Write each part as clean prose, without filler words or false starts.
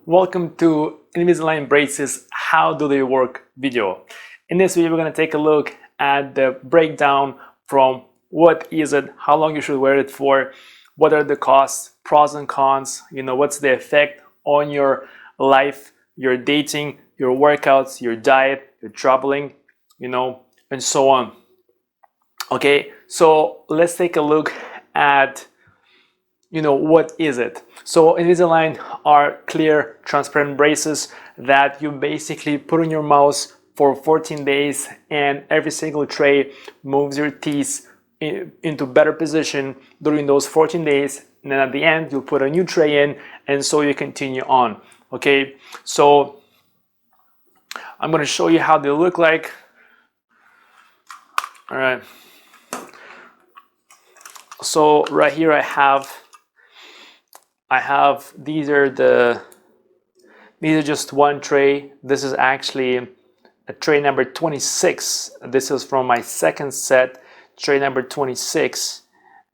Welcome to Invisalign braces, how do they work video. In this video, we're going to take a look at the breakdown from what is it, how long you should wear it for, what are the costs, pros and cons, what's the effect on your life, your dating, your workouts, your diet, your traveling, and so on. Okay, so let's take a look at what is it. So Invisalign are clear, transparent braces that you basically put on your mouth for 14 days, and every single tray moves your teeth into better position during those 14 days, and then at the end you'll put a new tray in, and so you continue on. Okay, so I'm going to show you how they look like. All right, so right here I have these are just one tray. This is actually a tray number 26. This is from my second set, tray number 26,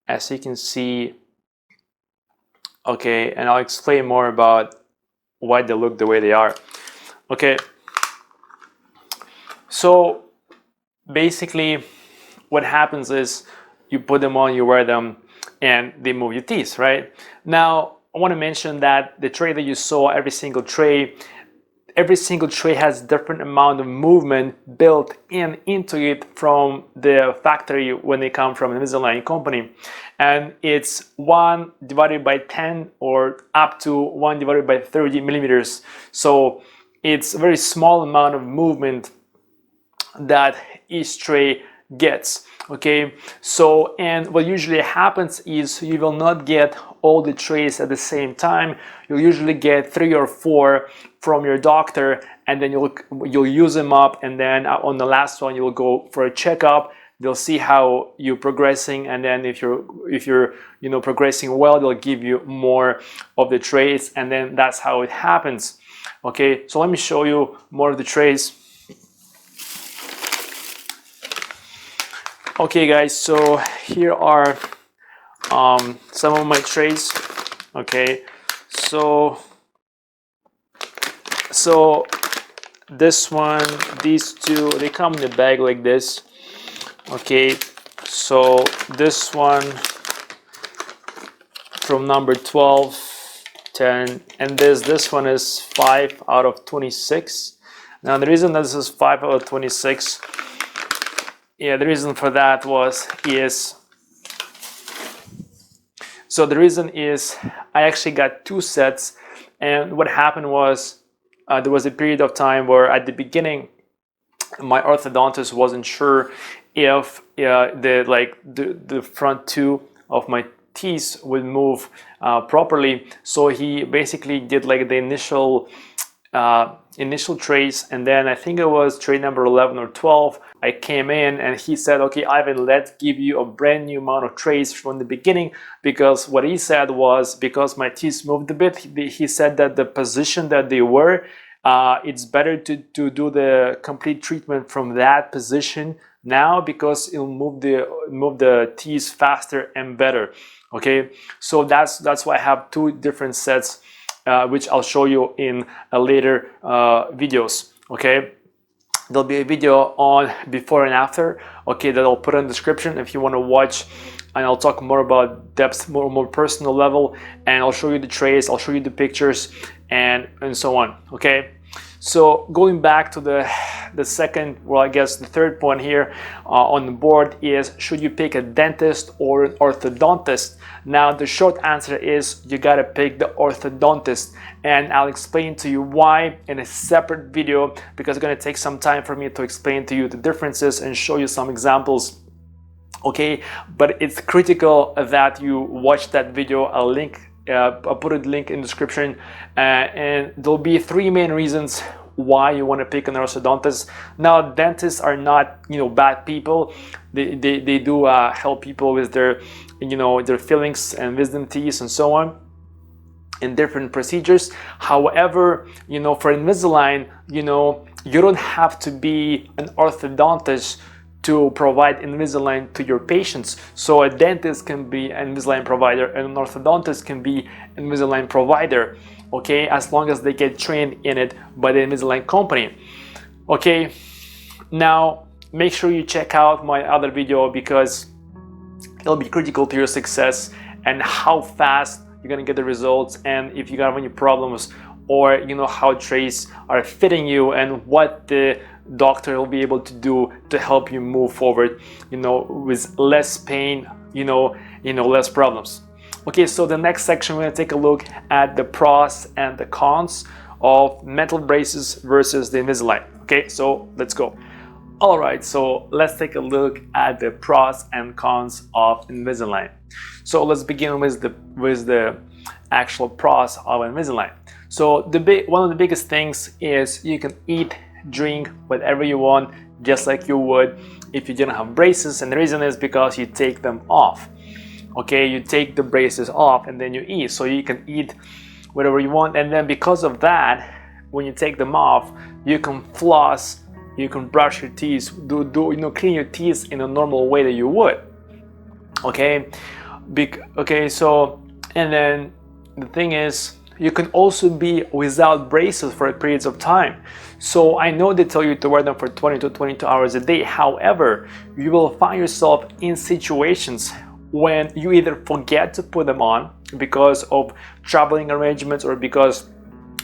as you can see. Okay, and I'll explain more about why they look the way they are. Okay, so basically what happens is you put them on, you wear them, and they move your teeth, right? Now, I want to mention that the tray that you saw, every single tray has different amount of movement built into it from the factory when they come from an Invisalign company, and it's 1 divided by 10 or up to 1 divided by 30 millimeters. So it's a very small amount of movement that each tray gets. Okay, so and what usually happens is you will not get all the trays at the same time. You'll usually get 3 or 4 from your doctor, and then you'll use them up, and then on the last one you'll go for a checkup. They'll see how you're progressing, and then if you're progressing well, they'll give you more of the trays, and then that's how it happens. Okay, so let me show you more of the trays. Okay guys, so here are some of my trays. Okay, so this one, these two, they come in the bag like this. Okay, so this one from number 12, 10, and this one is 5 out of 26. Now the reason that this is 5 out of 26, yeah, the reason for that the reason is I actually got 2 sets, and what happened was there was a period of time where at the beginning my orthodontist wasn't sure if the front 2 of my teeth would move properly, so he basically did like the initial trays, and then I think it was tray number 11 or 12, I came in and he said, okay Ivan, let's give you a brand new amount of trays from the beginning, because what he said was, because my teeth moved a bit, he said that the position that they were, it's better to do the complete treatment from that position now, because it'll move the teeth faster and better. Okay, so that's why I have 2 different sets, which I'll show you in later videos. Okay, there'll be a video on before and after, okay, that I'll put in the description if you want to watch, and I'll talk more about depth, more personal level, and I'll show you the trays, I'll show you the pictures, and so on. Okay, so going back to the second, well, I guess the third point here on the board is, should you pick a dentist or an orthodontist? Now the short answer is you gotta pick the orthodontist, and I'll explain to you why in a separate video, because it's gonna take some time for me to explain to you the differences and show you some examples. Okay, but it's critical that you watch that video. I'll put a link in the description, and there'll be 3 main reasons why you want to pick an orthodontist. Now, dentists are not bad people. They do help people with their their fillings and wisdom teeth and so on in different procedures. However, for Invisalign, you don't have to be an orthodontist to provide Invisalign to your patients. So a dentist can be an Invisalign provider, and an orthodontist can be an Invisalign provider. okay, as long as they get trained in it by the Invisalign company. Okay, now make sure you check out my other video because it'll be critical to your success and how fast you're gonna get the results, and if you have any problems, or how trays are fitting you and what the doctor will be able to do to help you move forward, with less pain, less problems. Okay, so the next section we're gonna take a look at the pros and the cons of metal braces versus the Invisalign. Okay, so let's go. All right, so let's take a look at the pros and cons of Invisalign. So let's begin with the actual pros of Invisalign. So one of the biggest things is you can eat, drink, whatever you want, just like you would if you didn't have braces, and the reason is because you take them off. Okay, you take the braces off and then you eat, so you can eat whatever you want, and then because of that, when you take them off, you can floss, you can brush your teeth, clean your teeth in a normal way that you would. Okay, so, and then the thing is, you can also be without braces for periods of time. So I know they tell you to wear them for 20 to 22 hours a day. However, you will find yourself in situations when you either forget to put them on because of traveling arrangements, or because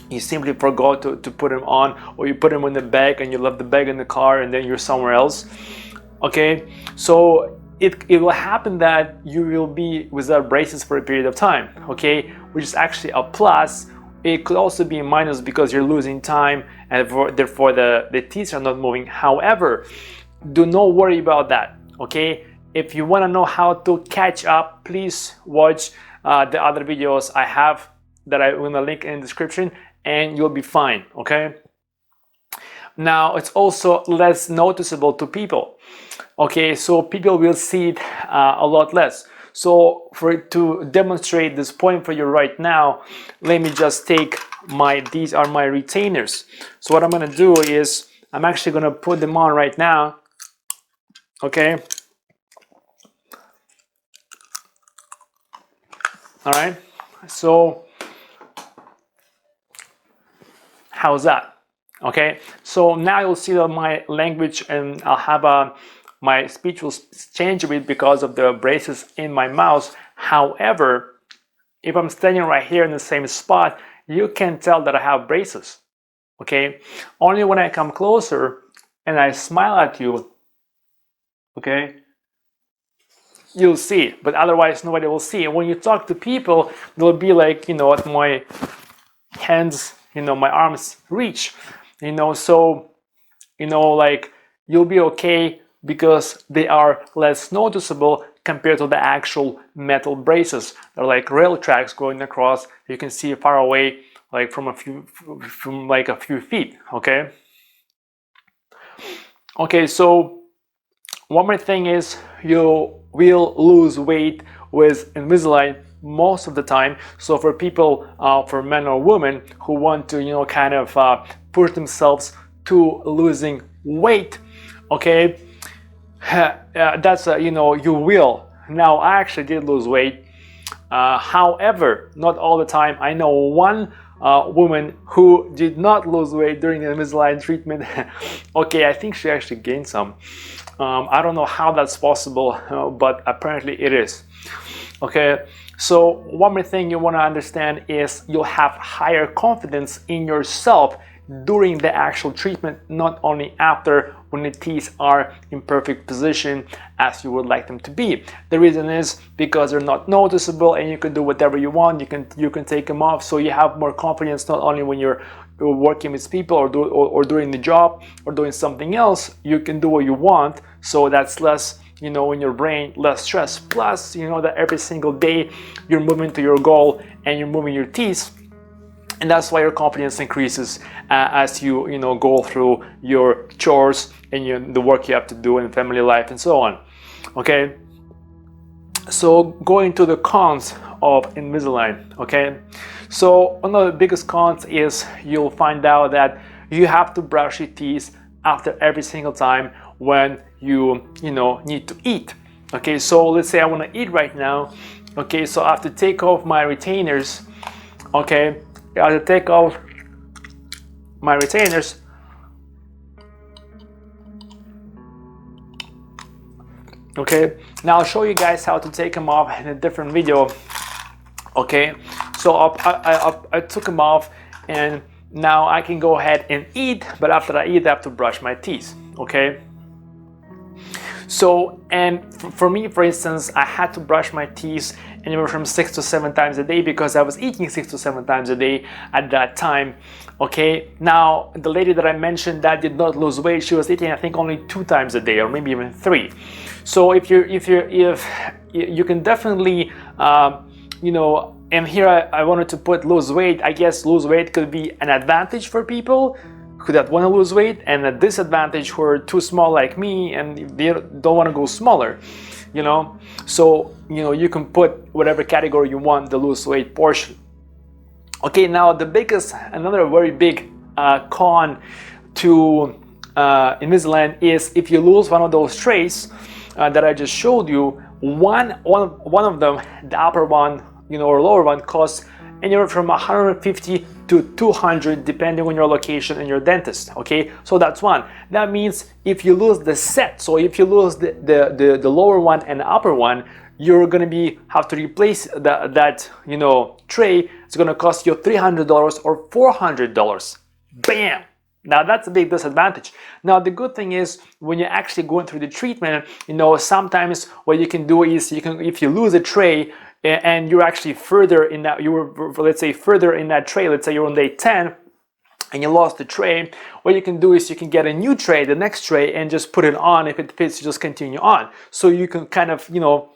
you simply forgot to put them on, or you put them in the bag and you left the bag in the car and then you're somewhere else. Okay, so it will happen that you will be without braces for a period of time, okay, which is actually a plus. It could also be a minus because you're losing time and therefore the teeth are not moving. However, do not worry about that, okay? If you want to know how to catch up, please watch the other videos I have that I'm going to link in the description, and you'll be fine, okay? Now, it's also less noticeable to people, okay? So people will see it a lot less. So to demonstrate this point for you right now, let me just take these are my retainers. So what I'm going to do is I'm actually going to put them on right now, okay? All right, so how's that? Okay, so now you'll see that my language and I'll have my speech will change a bit because of the braces in my mouth. However, if I'm standing right here in the same spot, you can tell that I have braces, okay? Only when I come closer and I smile at you, okay, you'll see, but otherwise nobody will see. And when you talk to people, they'll be like, at my hands, my arms reach, so, like, you'll be okay because they are less noticeable compared to the actual metal braces. They're like rail tracks going across. You can see far away, like from a few feet, okay? Okay, so one more thing is you will lose weight with Invisalign most of the time. So for people, for men or women who want to, kind of push themselves to losing weight, okay, that's you will. Now, I actually did lose weight. However, not all the time. I know one woman who did not lose weight during the Invisalign treatment. Okay, I think she actually gained some. I don't know how that's possible, but apparently it is. Okay, so one more thing you want to understand is you'll have higher confidence in yourself during the actual treatment, not only after, when the teeth are in perfect position as you would like them to be. The reason is because they're not noticeable and you can do whatever you want. You can take them off, so you have more confidence not only when you're working with people or doing the job or doing something else. You can do what you want, so that's less, in your brain, less stress. Plus, that every single day you're moving to your goal and you're moving your teeth. And that's why your confidence increases as you go through your chores and the work you have to do in family life and so on. Okay, so going to the cons of Invisalign. Okay, so one of the biggest cons is you'll find out that you have to brush your teeth after every single time when you need to eat. Okay, so let's say I want to eat right now. Okay, so I have to take off my retainers. Okay, I have to take off my retainers. Okay, now I'll show you guys how to take them off in a different video. Okay, so I took them off, and now I can go ahead and eat, but after I eat I have to brush my teeth. Okay, so, and for me, for instance, I had to brush my teeth anywhere from 6 to 7 times a day because I was eating 6 to 7 times a day at that time. Okay, now the lady that I mentioned that did not lose weight, she was eating I think only 2 times a day, or maybe even 3. So if you can definitely you know, and here I wanted to put lose weight. I guess lose weight could be an advantage for people who that want to lose weight, and a disadvantage who are too small like me and they don't want to go smaller, you know. So, you know, you can put whatever category you want the lose weight portion. Okay, now the biggest, another very big con to Invisalign is if you lose one of those trays that I just showed you, one of them, the upper one, you know, or lower one, costs anywhere from 150 to 200 depending on your location and your dentist. Okay, so that's one. That means if you lose the set, so if you lose the lower one and the upper one, you're gonna have to replace that you know, tray. It's gonna cost you $300 or $400. Bam! Now that's a big disadvantage. Now the good thing is when you're actually going through the treatment, you know, sometimes what you can do is you can, if you lose a tray and you're actually further in that, you were, let's say, further in that tray, let's say you're on day 10 and you lost the tray, what you can do is you can get a new tray, the next tray, and just put it on. If it fits, you just continue on. So you can kind of, you know,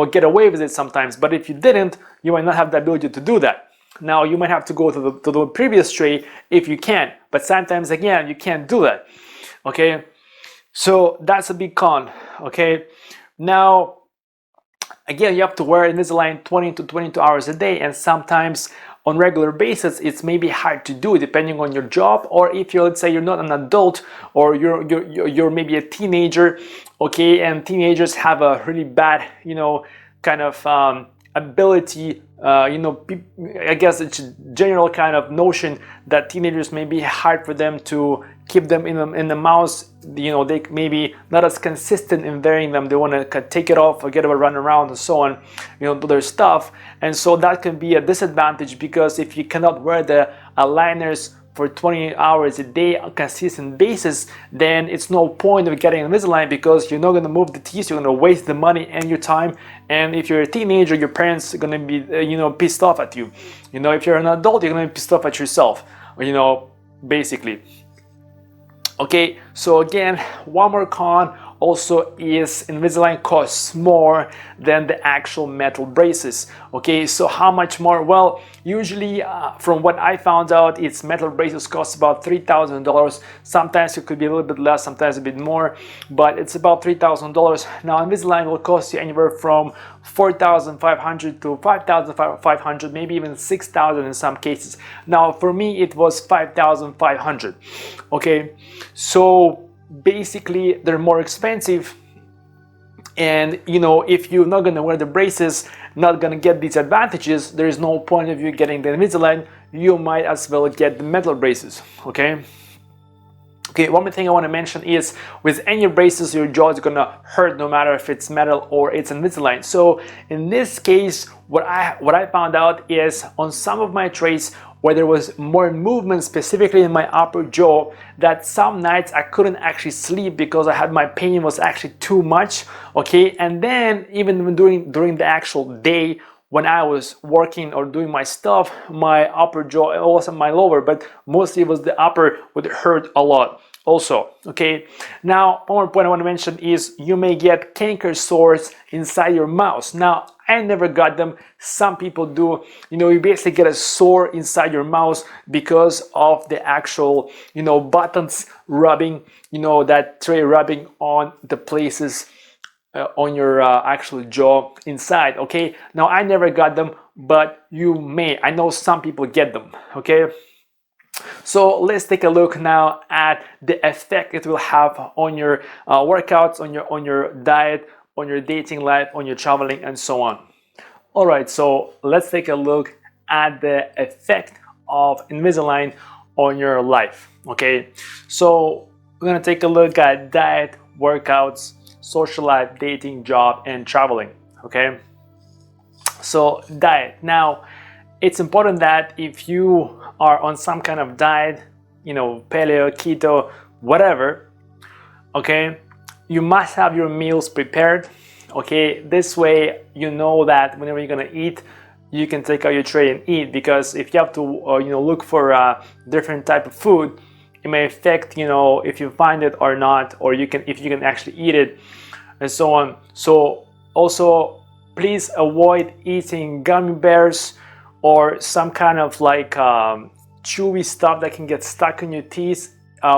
get away with it sometimes. But if you didn't, you might not have the ability to do that. Now you might have to go to the previous tray if you can, but sometimes again you can't do that. Okay, so that's a big con. Okay, now again, you have to wear Invisalign 20 to 22 hours a day, and sometimes on regular basis it's maybe hard to do depending on your job, or if you're, let's say, you're not an adult, or you're maybe a teenager. Okay, and teenagers have a really bad, you know, kind of ability, you know, I guess it's a general kind of notion that teenagers may be hard for them to keep them in the mouth. You know, they maybe not as consistent in wearing them. They want to take it off, forget about running around and so on, you know, do their stuff. And so that can be a disadvantage, because if you cannot wear the aligners for 20 hours a day on a consistent basis, then it's no point of getting Invisalign, because you're not going to move the teeth, you're going to waste the money and your time. And if you're a teenager, your parents are going to be you know, pissed off at you. You know, if you're an adult, you're going to be pissed off at yourself, you know, basically. Okay, so again, one more con also is Invisalign costs more than the actual metal braces. Okay, so how much more? Well, usually from what I found out, it's metal braces cost about $3,000. Sometimes it could be a little bit less, sometimes a bit more, but it's about $3,000. Now Invisalign will cost you anywhere from $4,500 to $5,500, maybe even $6,000 in some cases. Now for me it was $5,500. Okay, so basically they're more expensive, and you know, if you're not going to wear the braces, not going to get these advantages, there is no point of you getting the Invisalign. You might as well get the metal braces. Okay, one more thing I want to mention is with any braces, your jaw is gonna hurt no matter if it's metal or it's Invisalign. So in this case, what I found out is on some of my trays where there was more movement, specifically in my upper jaw, that some nights I couldn't actually sleep because my pain was actually too much. Okay, and then even during the actual day, when I was working or doing my stuff, my upper jaw, it wasn't my lower, but mostly it was the upper, would hurt a lot also. Okay, now one more point I want to mention is you may get canker sores inside your mouth. Now I never got them. Some people do. You know, you basically get a sore inside your mouth because of the actual, you know, buttons rubbing, you know, that tray rubbing on the places on your actual jaw inside. Okay, now I never got them, but you may. I know some people get them. Okay, so let's take a look now at the effect it will have on your workouts, on your diet, on your dating life, on your traveling, and so on. All right, so let's take a look at the effect of Invisalign on your life. Okay, so we're gonna take a look at diet, workouts, social life, dating, job, and traveling. Okay, so diet. Now, it's important that if you are on some kind of diet, you know, paleo, keto, whatever, okay, you must have your meals prepared. Okay, this way you know that whenever you're gonna eat, you can take out your tray and eat, because if you have to you know, look for a different type of food, it may affect, you know, if you find it or not, or you can, if you can actually eat it, and so on. So also, please avoid eating gummy bears or some kind of like chewy stuff that can get stuck in your teeth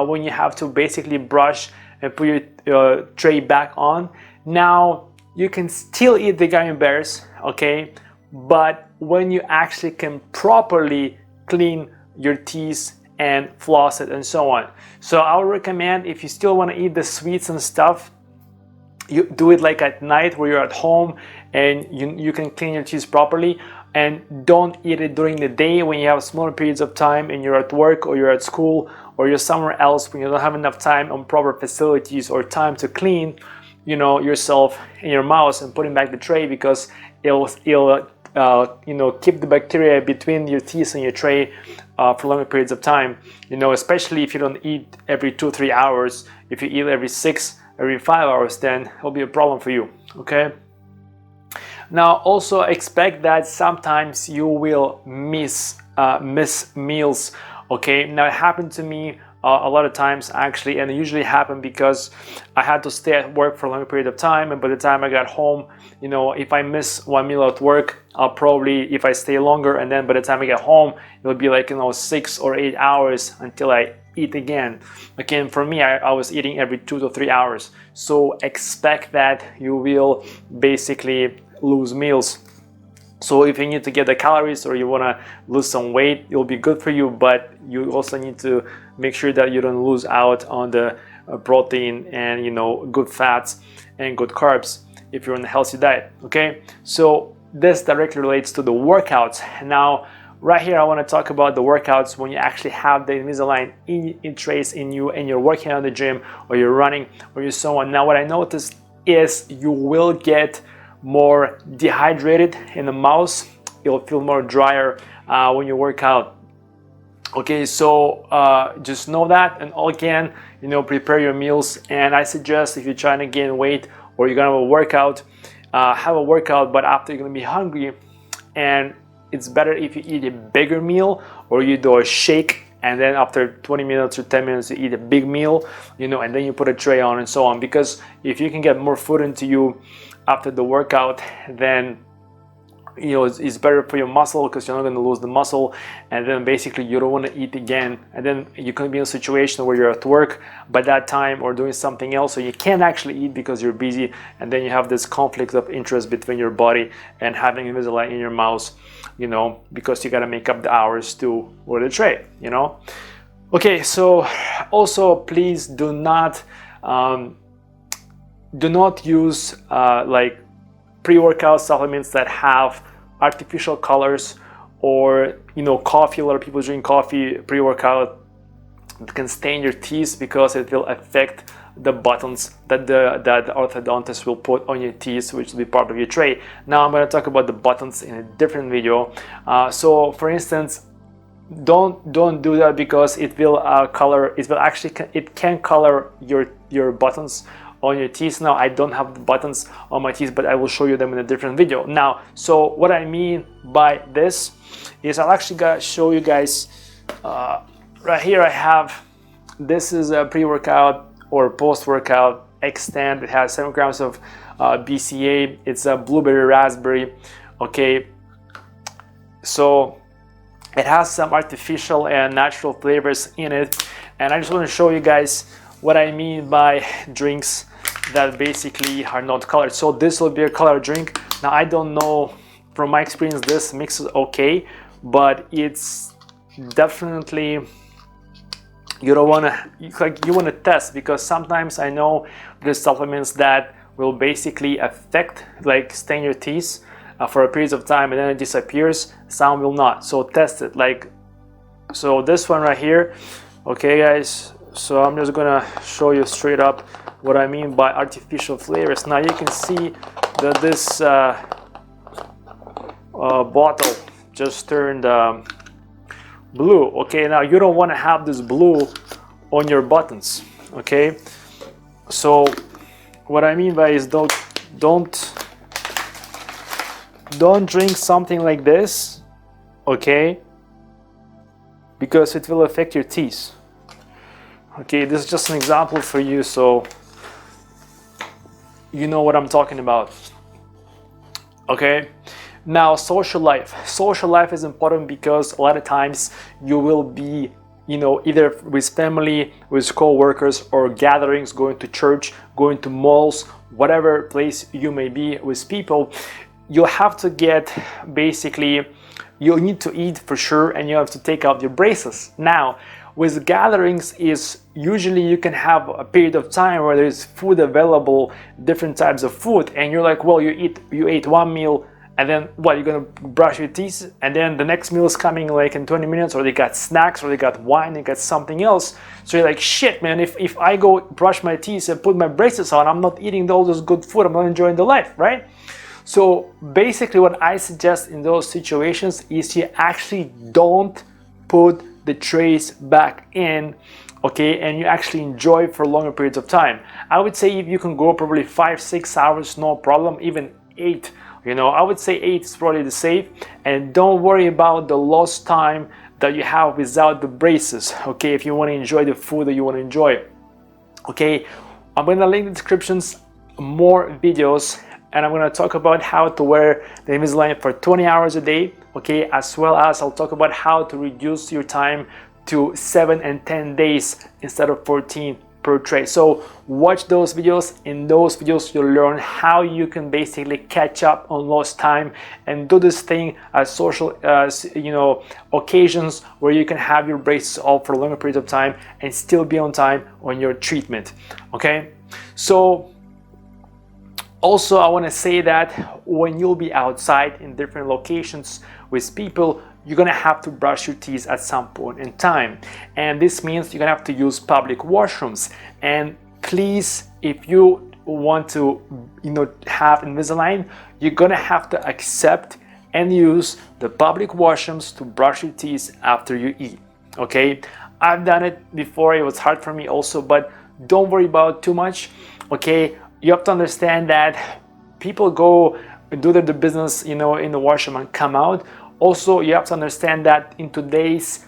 when you have to basically brush and put your tray back on. Now, you can still eat the gummy bears, okay, but when you actually can properly clean your teeth and floss it and so on. So I would recommend, if you still want to eat the sweets and stuff, you do it like at night where you're at home and you can clean your teeth properly, and don't eat it during the day when you have smaller periods of time and you're at work or you're at school or you're somewhere else when you don't have enough time on proper facilities or time to clean, you know, yourself and your mouth and putting back the tray, because it'll you know, keep the bacteria between your teeth and your tray for longer periods of time, you know, especially if you don't eat every 2-3 hours. If you eat every 6, every 5 hours, then it'll be a problem for you. Okay, now also expect that sometimes you will miss meals. Okay, now it happened to me a lot of times actually, and it usually happened because I had to stay at work for a long period of time, and by the time I got home, you know, if I miss one meal at work, I'll probably, if I stay longer, and then by the time I get home, it'll be like, you know, 6 or 8 hours until I eat again. Again, for me, I was eating every 2 to 3 hours. So expect that you will basically lose meals. So if you need to get the calories or you want to lose some weight, it'll be good for you, but you also need to make sure that you don't lose out on the protein and, you know, good fats and good carbs if you're on a healthy diet. Okay, so this directly relates to the workouts. Now, right here, I want to talk about the workouts when you actually have the Invisalign in trace in you and you're working out in the gym or you're running or you're so on. Now, what I noticed is you will get more dehydrated in the mouth. It'll feel more drier when you work out. Okay, so just know that, and again, you know, prepare your meals. And I suggest if you're trying to gain weight or you're gonna have a workout, but after you're gonna be hungry, and it's better if you eat a bigger meal or you do a shake, and then after 20 minutes or 10 minutes you eat a big meal, you know, and then you put a tray on and so on. Because if you can get more food into you after the workout, then, you know, it's better for your muscle, because you're not going to lose the muscle, and then basically you don't want to eat again, and then you can be in a situation where you're at work by that time or doing something else, so you can't actually eat because you're busy, and then you have this conflict of interest between your body and having Invisalign in your mouth, you know, because you got to make up the hours to wear the tray, you know. Okay, so also please do not use like pre-workout supplements that have artificial colors, or, you know, coffee. A lot of people drink coffee pre-workout. It can stain your teeth because it will affect the buttons that the orthodontist will put on your teeth, which will be part of your tray. Now I'm going to talk about the buttons in a different video. So for instance, don't do that, because it will it can color your buttons on your teeth. Now, I don't have the buttons on my teeth, but I will show you them in a different video. Now, so what I mean by this is I'll actually show you guys right here. I have, this is a pre-workout or post-workout extend. It has 7 grams of BCA. It's a blueberry raspberry. Okay, so it has some artificial and natural flavors in it, and I just want to show you guys what I mean by drinks that basically are not colored. So this will be a colored drink. Now, I don't know, from my experience, this mix is okay, but it's definitely, you don't want to, like, you want to test, because sometimes I know there's supplements that will basically affect, like, stain your teeth for a period of time and then it disappears. Some will not. So test it. Like, So this one right here, okay guys, so I'm just gonna show you straight up what I mean by artificial flavors. Now you can see that this bottle just turned blue. Okay, now you don't want to have this blue on your buttons. Okay, so what I mean by is don't drink something like this, okay, because it will affect your teeth. Okay, this is just an example for you, so you know what I'm talking about. Okay, now social life. Social life is important because a lot of times you will be, you know, either with family, with co-workers, or gatherings, going to church, going to malls, whatever place you may be with people. You have to get, basically, you need to eat for sure, and you have to take out your braces. Now, with gatherings is usually you can have a period of time where there is food available, different types of food, and you're like, well, you ate one meal, and then what, you're gonna brush your teeth, and then the next meal is coming like in 20 minutes, or they got snacks, or they got wine, they got something else. So you're like, shit, man, if I go brush my teeth and put my braces on, I'm not eating all this good food, I'm not enjoying the life, right? So basically what I suggest in those situations is you actually don't put the trays back in, okay, and you actually enjoy for longer periods of time. I would say if you can go probably 5-6 hours, no problem, even 8. You know, I would say 8 is probably the safe, and don't worry about the lost time that you have without the braces, okay, if you want to enjoy the food that you want to enjoy. Okay, I'm going to link in the descriptions more videos, and I'm going to talk about how to wear the Invisalign for 20 hours a day, okay, as well as I'll talk about how to reduce your time to 7 and 10 days instead of 14 per tray. So watch those videos. In those videos you'll learn how you can basically catch up on lost time and do this thing as social you know, occasions where you can have your braces off for a longer period of time and still be on time on your treatment. Okay, so also I want to say that when you'll be outside in different locations with people, you're gonna have to brush your teeth at some point in time, and this means you're gonna have to use public washrooms. And please, if you want to, you know, have Invisalign, you're gonna have to accept and use the public washrooms to brush your teeth after you eat. Okay, I've done it before. It was hard for me also, but don't worry about it too much. Okay, you have to understand that people go do their business, you know, in the washroom and come out. Also, you have to understand that in today's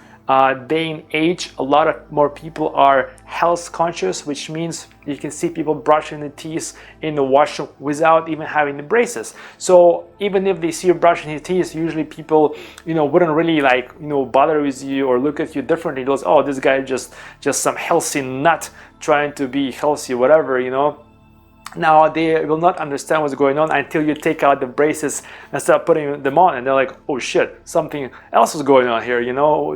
day and age, a lot of more people are health conscious, which means you can see people brushing the teeth in the washroom without even having the braces. So even if they see you brushing your teeth, usually people, you know, wouldn't really like, you know, bother with you or look at you differently. They'll say, oh, this guy just some healthy nut trying to be healthy, whatever, you know. Now they will not understand what's going on until you take out the braces and start putting them on, and they're like, oh shit, something else is going on here, you know,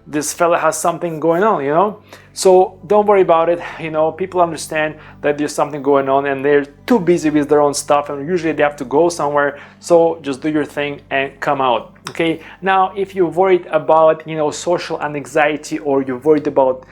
this fella has something going on, you know. So don't worry about it, you know, people understand that there's something going on and they're too busy with their own stuff, and usually they have to go somewhere, so just do your thing and come out. Okay, now if you're worried about, you know, social anxiety, or you're worried about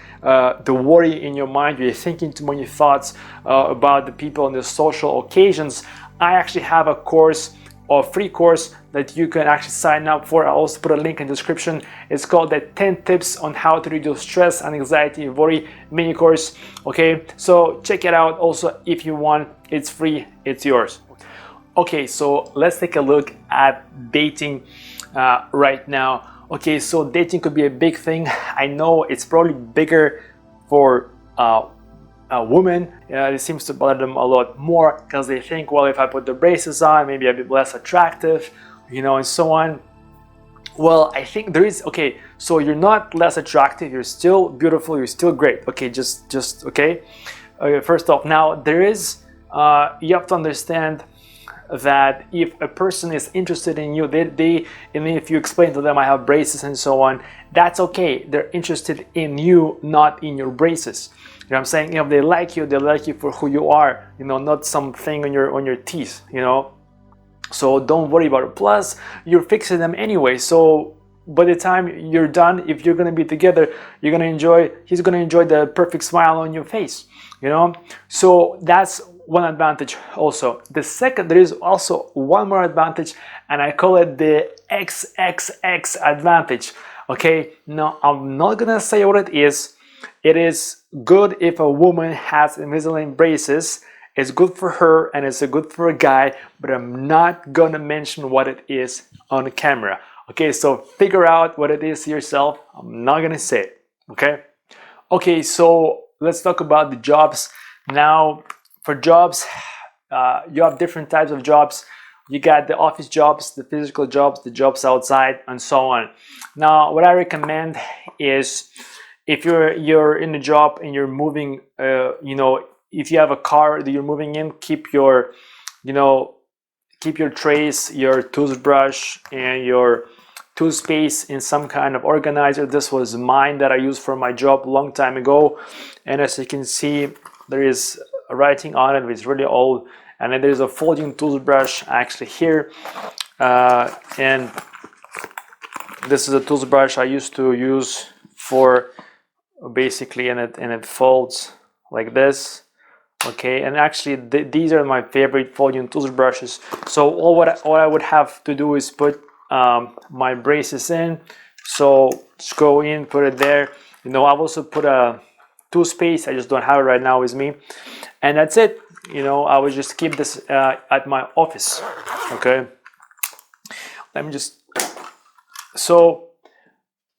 the worry in your mind, you're thinking too many thoughts about the people on the social occasions, I actually have a course, or free course, that you can actually sign up for. I'll also put a link in the description. It's called the 10 tips on how to reduce stress and anxiety worry mini course. Okay, so check it out. Also, if you want, it's free, it's yours. Okay, so let's take a look at dating right now. Okay, so dating could be a big thing. I know it's probably bigger for women. It seems to bother them a lot more because they think, well, if I put the braces on, maybe I'll be less attractive, you know, and so on. Well, I think there is, okay, so you're not less attractive, you're still beautiful, you're still great. Okay, just okay. First off, now there is, you have to understand that if a person is interested in you, and if you explain to them I have braces and so on, that's okay. They're interested in you, not in your braces. You know what I'm saying? You know, if they like you for who you are, you know, not something on your teeth, you know. So don't worry about it. Plus, you're fixing them anyway, so by the time you're done, if you're gonna be together, he's gonna enjoy the perfect smile on your face, you know. So that's one advantage. Also, the second, there is also one more advantage, and I call it the XXX advantage. Okay, now I'm not gonna say what it is. It is good if a woman has Invisalign braces. It's good for her and it's good for a guy, but I'm not gonna mention what it is on camera. Okay, so figure out what it is yourself. I'm not gonna say it. Okay. Okay, so let's talk about the jobs. Now, for jobs, you have different types of jobs. You got the office jobs, the physical jobs, the jobs outside, and so on. Now, what I recommend is if you're in a job and you're moving, if you have a car that you're moving in, keep your trays, your toothbrush, and your toothpaste in some kind of organizer. This was mine that I used for my job a long time ago, and as you can see, there is a writing on it. It's really old, and then there's a folding toothbrush actually here, and this is a toothbrush I used to use for basically, and it folds like this. Okay, and actually these are my favorite folding toothbrushes. So all I would have to do is put my braces in. So just go in, put it there. I've also put a toothpaste. I just don't have it right now with me, and that's it. I would just keep this at my office. Okay, let me just. So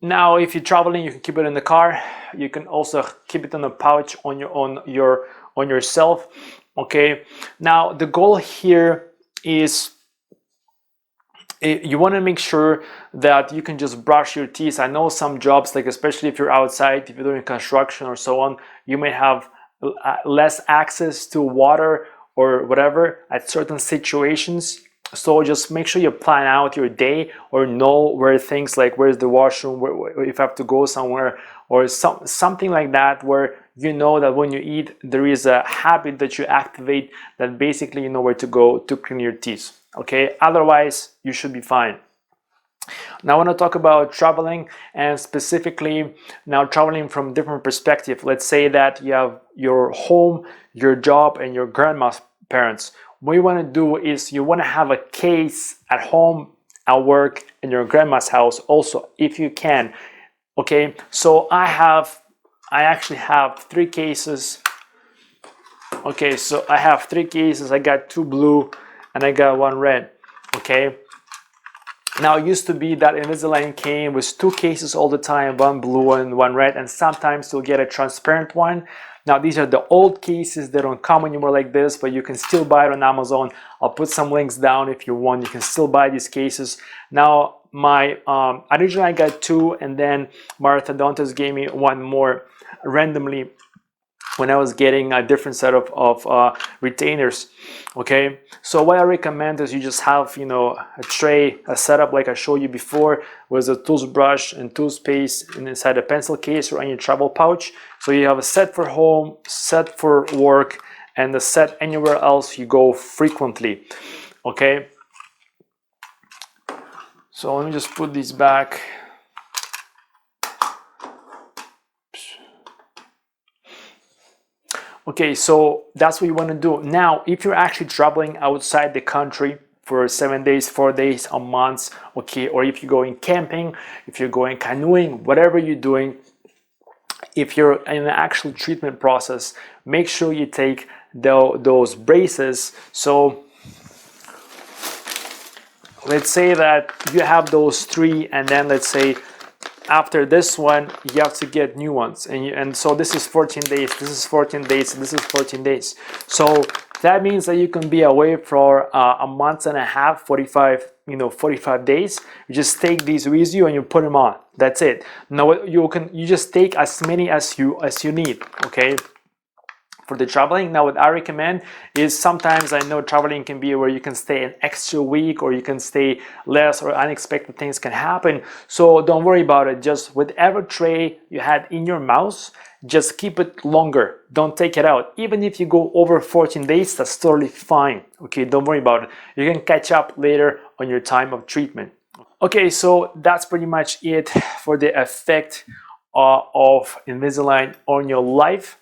now, if you're traveling, you can keep it in the car. You can also keep it in a pouch on yourself. Okay. Now, the goal here is you want to make sure that you can just brush your teeth. I know some jobs, like especially if you're outside, if you're doing construction or so on, you may have less access to water or whatever at certain situations. So just make sure you plan out your day, or know where things like where's the washroom, where if you have to go somewhere, or something like that, where you know that when you eat there is a habit that you activate, that basically you know where to go to clean your teeth. Okay, otherwise you should be fine. Now I want to talk about traveling, and specifically now traveling from different perspective. Let's say that you have your home, your job, and your grandma's parents. What you want to do is you want to have a case at home, at work, in your grandma's house also, if you can. Okay, so I actually have 3 cases. Okay, so I have 3 cases. I got 2 blue and I got 1 red. Okay, now it used to be that Invisalign came with 2 cases all the time, 1 blue and 1 red, and sometimes you'll get a transparent one. Now these are the old cases. They don't come anymore like this, but you can still buy it on Amazon. I'll put some links down if you want. You can still buy these cases. Now originally I got 2, and then my orthodontist gave me 1 more randomly when I was getting a different set of retainers. Okay, so what I recommend is you just have a tray, a setup like I showed you before, with a toothbrush and toothpaste inside a pencil case or in your travel pouch. So you have a set for home, set for work, and the set anywhere else you go frequently. Okay, so let me just put these back. Okay, so that's what you want to do. Now, if you're actually traveling outside the country for 7 days, 4 days, a month, okay, or if you're going camping, if you're going canoeing, whatever you're doing, if you're in an actual treatment process, make sure you take those braces. So let's say that you have those 3, and then let's say after this one you have to get new ones, and so this is 14 days, this is 14 days, this is 14 days. So that means that you can be away for a month and a half, 45 days. You just take these with you and you put them on. That's it. Now you just take as many as you need. Okay, for the traveling. Now what I recommend is, sometimes I know traveling can be where you can stay an extra week, or you can stay less, or unexpected things can happen. So don't worry about it. Just whatever tray you had in your mouth, just keep it longer. Don't take it out. Even if you go over 14 days, that's totally fine. Okay, don't worry about it. You can catch up later on your time of treatment. Okay, so that's pretty much it for the effect of Invisalign on your life.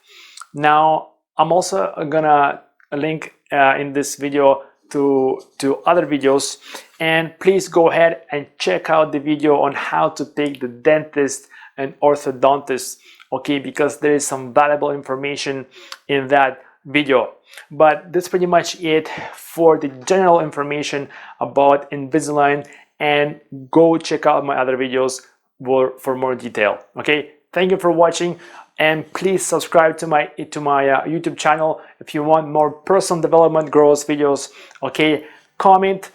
Now, I'm also gonna link in this video to other videos, and please go ahead and check out the video on how to take the dentist and orthodontist, okay, because there is some valuable information in that video. But that's pretty much it for the general information about Invisalign, and go check out my other videos for more detail. Okay, thank you for watching, and please subscribe to my YouTube channel if you want more personal development growth videos. Okay, comment,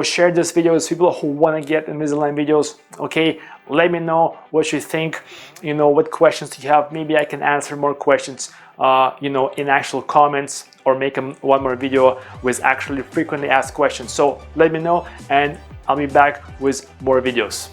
share this video with people who want to get Invisalign videos. Okay, let me know what you think, what questions you have. Maybe I can answer more questions in actual comments, or make one more video with actually frequently asked questions. So let me know, and I'll be back with more videos.